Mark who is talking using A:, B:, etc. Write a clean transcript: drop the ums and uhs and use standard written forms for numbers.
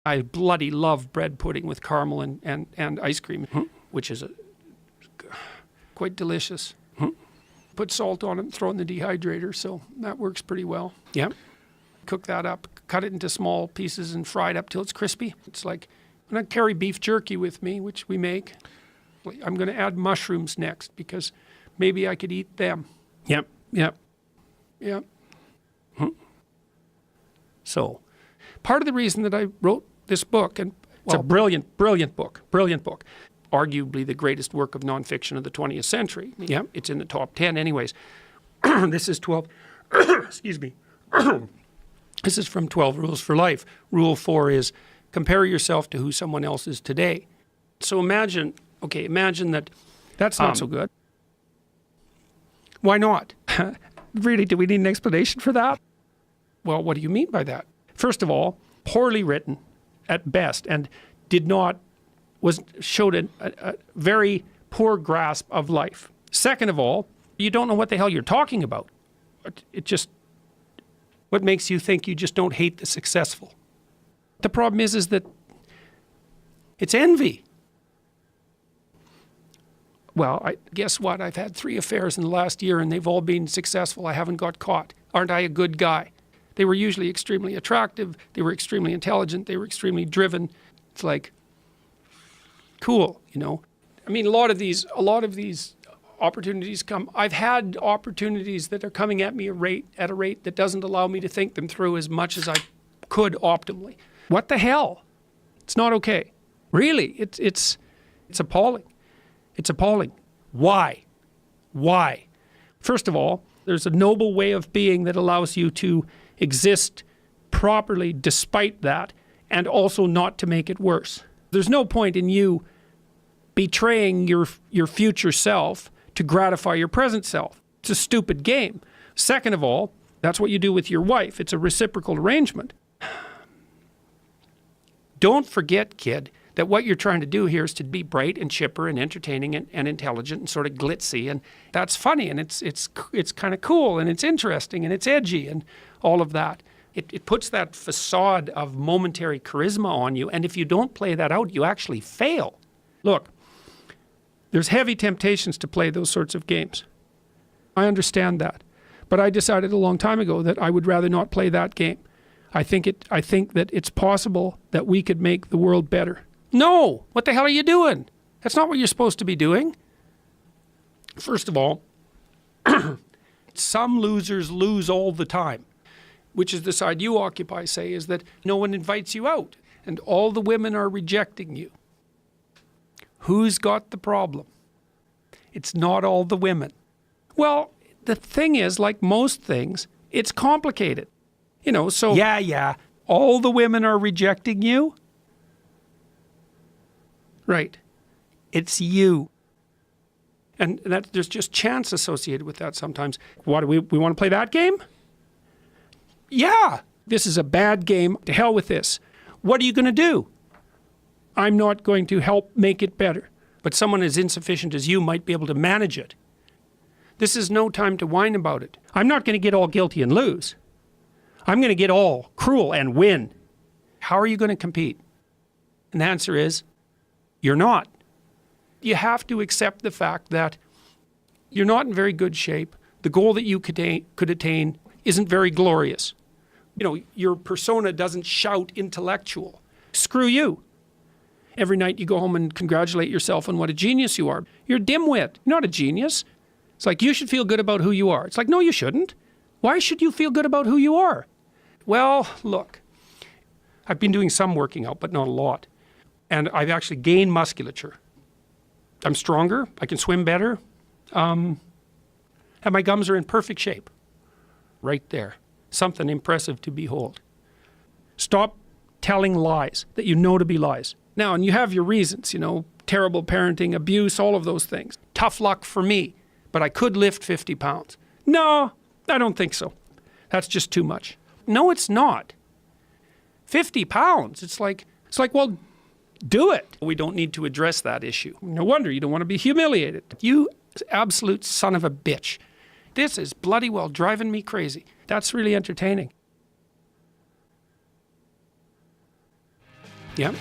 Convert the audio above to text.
A: I bloody love bread pudding with caramel and ice cream, which is quite delicious. Put salt on it and throw it in the dehydrator, so that works pretty well. Yeah. Cook that up, cut it into small pieces and fry it up till it's crispy. It's like, when I carry beef jerky with me, which we make, I'm going to add mushrooms next because maybe I could eat them. Yep. So, part of the reason that I wrote this book, and it's a brilliant book, arguably the greatest work of nonfiction of the 20th century. Yeah, it's in the top 10 anyways. This is 12, excuse me. This is from 12 Rules for Life. Rule 4 is compare yourself to who someone else is today. So imagine that that's not so good. Why not? Really, do we need an explanation for that? Well, what do you mean by that? First of all, poorly written at best and showed a very poor grasp of life. Second of all, you don't know what the hell you're talking about. What makes you think you just don't hate the successful? The problem is that it's envy. Well, guess what? I've had 3 affairs in the last year and they've all been successful. I haven't got caught. Aren't I a good guy? They were usually extremely attractive. They were extremely intelligent. They were extremely driven. It's like, cool, you know? I mean, a lot of these opportunities come. I've had opportunities that are coming at me at a rate that doesn't allow me to think them through as much as I could optimally. What the hell? It's not okay. Really, it's appalling. It's appalling. Why? First of all, there's a noble way of being that allows you to exist properly despite that, and also not to make it worse. There's no point in you betraying your future self to gratify your present self. It's a stupid game. Second of all, that's what you do with your wife. It's a reciprocal arrangement. Don't forget, kid, that what you're trying to do here is to be bright and chipper and entertaining and intelligent and sort of glitzy, and that's funny, and it's kind of cool, and it's interesting, and it's edgy, and all of that. It puts that facade of momentary charisma on you, and if you don't play that out, you actually fail. Look, there's heavy temptations to play those sorts of games. I understand that, but I decided a long time ago that I would rather not play that game. I think that it's possible that we could make the world better. No! What the hell are you doing? That's not what you're supposed to be doing. First of all, some losers lose all the time, which is the side you occupy, say, is that no one invites you out and all the women are rejecting you. Who's got the problem? It's not all the women. Well, the thing is, like most things, it's complicated. You know, so yeah, all the women are rejecting you? Right. It's you. And that there's just chance associated with that sometimes. What do we want to play that game? Yeah. This is a bad game. To hell with this. What are you going to do? I'm not going to help make it better. But someone as insufficient as you might be able to manage it. This is no time to whine about it. I'm not going to get all guilty and lose. I'm going to get all cruel and win. How are you going to compete? And the answer is, you're not. You have to accept the fact that you're not in very good shape. The goal that you could attain isn't very glorious. You know, your persona doesn't shout intellectual. Screw you. Every night you go home and congratulate yourself on what a genius you are. You're a dimwit. You're not a genius. It's like, you should feel good about who you are. It's like, no, you shouldn't. Why should you feel good about who you are? Well, look, I've been doing some working out, but not a lot. And I've actually gained musculature. I'm stronger. I can swim better. And my gums are in perfect shape. Right there. Something impressive to behold. Stop telling lies that you know to be lies. Now, and you have your reasons, you know, terrible parenting, abuse, all of those things. Tough luck for me, but I could lift 50 pounds. No, I don't think so. That's just too much. No, it's not. 50 pounds. It's like, well, do it. We don't need to address that issue. No wonder you don't want to be humiliated. You absolute son of a bitch. This is bloody well driving me crazy. That's really entertaining. Yeah.